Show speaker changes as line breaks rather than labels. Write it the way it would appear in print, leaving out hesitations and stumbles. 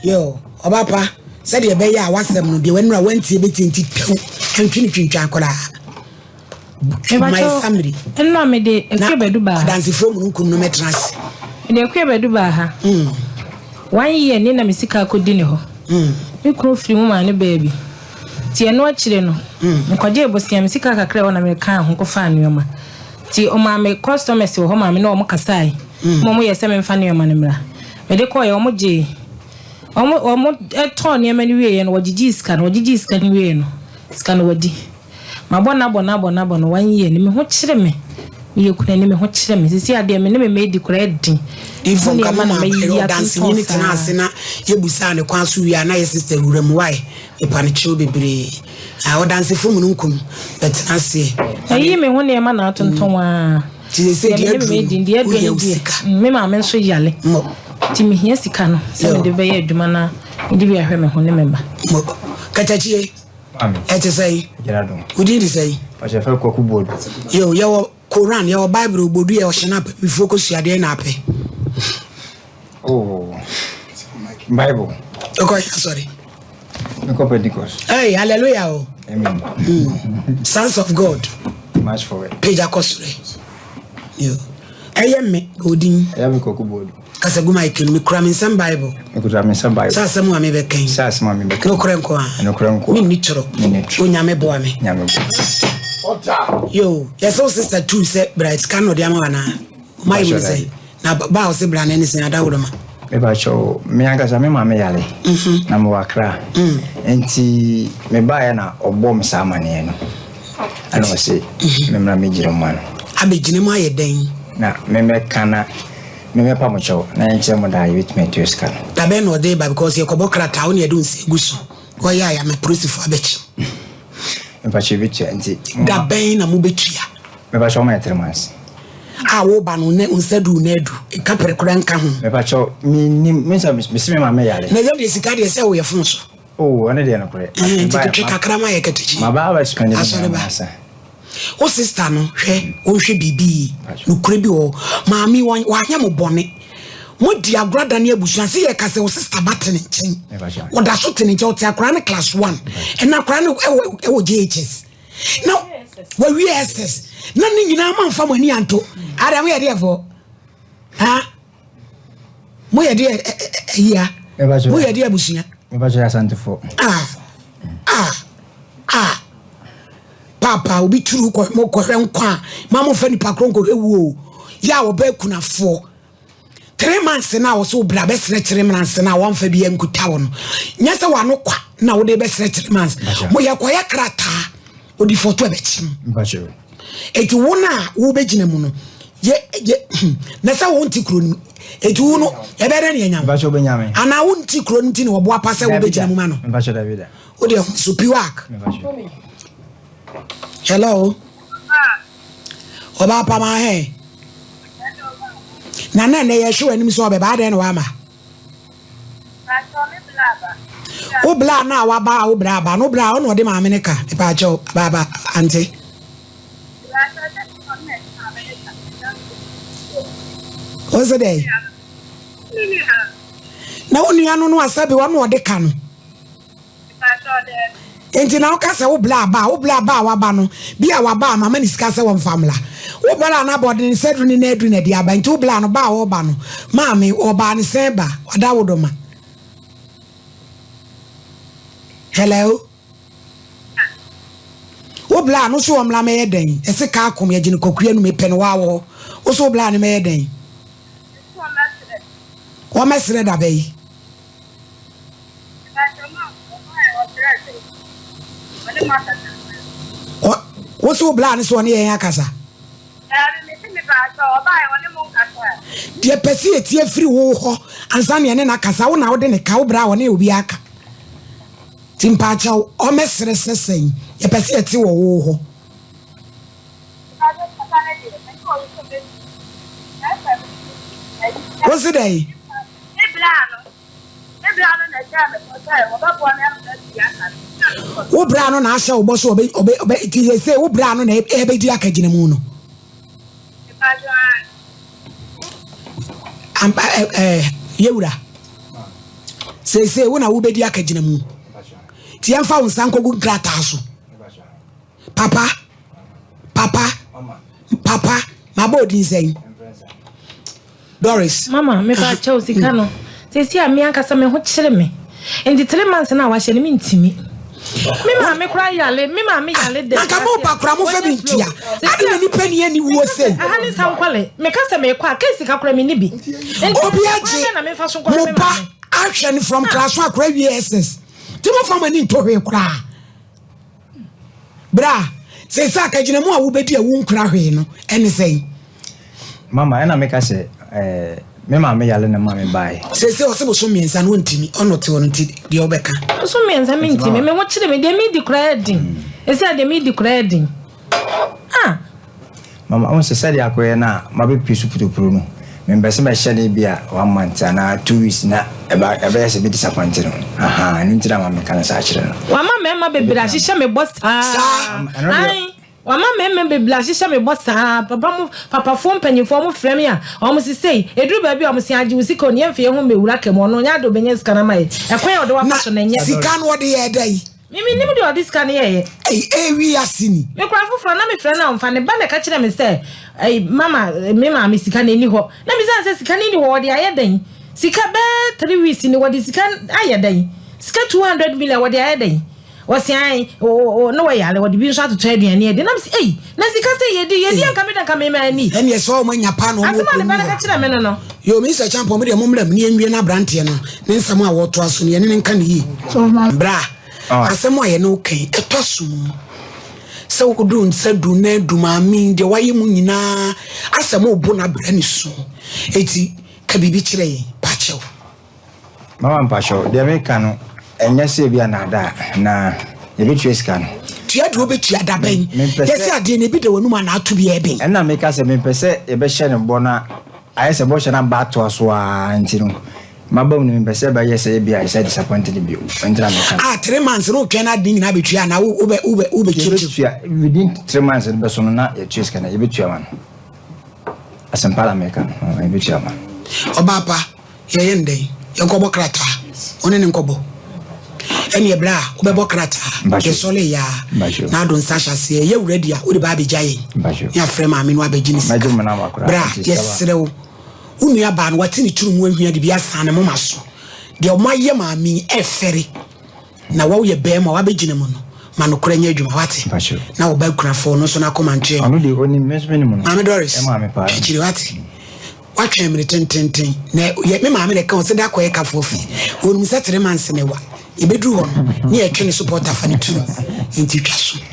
Yo, Obapa said the bay ya was them the when I went to be and finish ankola. My family.
And no me de Quebeduba
dance from no metras.
And the Quebeduba. 1 year Nina Missika could dinner. You crew free woman, baby. Tia no chileno. Nkoje bosi Missika kakra on American hunko fan yoma. Ti o ma me customers wo ma me no mo kasai. Momo ye se me fan yoma nemra. Me de koye omo je. Omo eton ye mani we no wogigi scan ni we no. Scan wodi. Mabona bona 1 year ni me ho kire me. Me kuna ni me ho kire me. Sisi ade me ne me made credit.
Ifo kama ma me dance ni tina asena ye busa ne kwa so wi ana ye sister wuram why e pa ne chiwo bebre a dance fo mu nkum but ase
ayi me ho ne ma na atonton a
ti se dia
me made dia me ma me so yale ti me hia sika no se me de be ye adwuma na ndi bi ahwe me ho ne memba
kachachie
amen
ete sai
gerado
udi di sai
pa che fa kwaku board
yo Quran yo Bible obodu ye o shena pe focus ya de na ape.
Oh, Bible.
Okay, sorry.
Hey,
hallelujah. Oh.
Amen.
Sons of God.
Much for it.
Page akosure. Yo. Me odin.
Me koku board.
Kasaguma ikin me kura me some Bible.
Me kura me some Bible.
Sa samu ame beken.
Sa samu ame beken.
No kura nko a.
No kura nko.
Me ni choro. Onyame bo ame.
Nyame bo.
Ota. Yo, yes so sister two say bright can no dey am wana. My will say. Na ba o se bra na ni sin adawro ma
me ba cho me anga sa me ma me yale na mo wakra enti me ba ya na obbo me sa amane no ana o se me mra me jiro ma no
abegine mu aye den
na me kana me pa mo cho na enche mo da yit me tus kan
da be no dey ba because ye kobokra ta woni edu nse guso ko ya ya me proof abechi
me pa che biche enti
da be na mo betua
me ba cho ma 3 months
wo ba no ne unsedu na edu ka prekura nka ho
me pa cho me sa me me ma me yale
na yam de sika de se wo ye funso
ane de na kure
ti kakra ma ye ketechi
ma ba spend it
o sister no hwe o hwe bibi no kure bi o maami wa nya mo bone mo di agrada na abusuan se ye ka se o sister batene nchen o da so tene nchen o ti akra na class 1 e na akra na e wo JHS now we SS na ni nyina ma mfa mani anto ara mo ye de fo ha mo ye de ya mo ye de abusuan
me ba ya santifo
papa obi turu ko mo ko hwenkwa ma mo fa ni pakro ko ewu ya wo ba kunafo 3 months na wo so bra be sere 3 months na wo mfa bi enkuta wo no nya se wa no kwa na wo de be sere 3 months mo ya ko ya krata odi foto e be chim
mbacho
eti wona wo be gina mu no ye na sa wo nti kro ni eti wo no e be re nyam
mbacho be nyame
ana wo nti kro nti ni wo bo apase wo be gina mu ma no
mbacho David
o de so piwak
mbacho
hello oba pa ma he na ye show anim so be ba de no ama o bla na wa ba o bra ba no bra o no de ma me ka e pa cho baba auntie what's the day na onu anu no asabe wa no de ka no enti na oka se wo bla ba wa ba no bia wa ba mama ni sika se wo famla wo bla na body ni sedru ni na edu na dia ba enti wo bla no ba wo ba no maami wo ba ni se ba wada wodoma hello wo bla no so omla me yeden ese ka akom ye gine kokua no me pe no wa wo wo so bla ni me yeden wo mesre da bei what's your plan is one year akasa dia pesi etie free wo ho ansa ne na kasa wo na wo de ne ka wo bra wo ne obi aka timpa cha o mesere sesen ye pesi etie wo ho what's the day wo bra no na asha obo so obe ti say wo bra no na e be di akagina mu no yewura say when I will be the academy. Tianfa unsanko gu grataso. Papa, my body is saying. Doris.
Mama, me pa chose kano. Say see me anka sa me ho kyere me. Enti 3 months na wa hye ne mentimi. Me ma me kra yale, me ma me yale de.
Aka mo pa kra mo fa bi ntia. Ade ni pani ani wo sei.
Aha ni sam kwale. Me ka se me kwa ka sika kra me ni bi.
Obi aje na me fa so kwa me ma. Action from class 1 kra VSS. Ti mo fa mani to hwe kra. Bra, say sa ka gina mo a wo bedi a wo nkra hwe no. Ene sei.
Mama, ena me ka se me ma me yale na ma me bai.
Say o so miensa no ntimi, ono te ono ti de obeka.
So miensa me ntimi, me wo kire me de me di credit. Ese de me di credit. Ah.
Mama, on se sadi akoye na ma be pisu putupuru no. Me mbese me hye bia 1 month na 2 weeks na eba se be disappointed. Aha, ni ntira ma me kan sa kire no.
Wa ma me ma be bra hye me boss. Ai. Wa ma me be bla hye me boss. Papa fo mpanyifo mo frɛ me a o mo sisei eduru ba bi o mo se age usika oni amfe ho mewura kemo no nya do benye sika na mai ekwan odo wa fashion na nye
sika no de ye dai
mimi nim de odi sika na ye
wi asini
me kura fufura na me frɛ na omfa ne ba na ka kire me se mama me sika na ni ho na me say sika ni ho odi aye dan sika be 3 weeks ni wodi sika aye dan sika 200 million wodi aye dan wasian no way ale wodi bi so to trade aduane de na me say na sika say yedi anka me dan ka me ma ni
ene so mo nya pa no mo
asema ne ba na ka kire me no
yo mi se champo me de mo mram ni enwie na brante no ne nsam a woto aso ne ne nka ne yi bra asema ye no kan etosum se wokudu nsadu na dumami de waye mu nyina asema obo na bra ni so eti ka bibi kire pa chew
mama mpacho de me kanu enya se bia na da na ye bi twesika no
tua de obetua da ban yesi ade ne bi de wonu ma na ato bi ebe
enna me ka se me pese ye be hye ne bo na ayese bo hye na ba to aso a ntinu mabam ne me pese ba yese bia yese disappointed bi entra me ka
3 months no twa na din na betua na ube kire
within 3 months be so na ye twesika na ye betua man asempala me ka ye betua man
obapa ye yende ye kobo krata one ne nkobo eni ebra ubebo krata ye sole ya na don sasha se ye ready a uri ba bejaye ya frema amenu abegini sika bra yesrew unu ya ba no watini turumu ahua de bia san ne moma so de o maye maami efere na wo ye be ma wabegina mu no ma no kora nya adwuma wate na wo ba kura fo no so na komantwe
anu de oni mesme ni mu no
Mama Doris chiri wate watwe mre tenten na ye me maame de ka o se da koye ka fofi wonu sa 3 months ne wa ebedu ho ne ye twene supporter fa ne tu enti twa so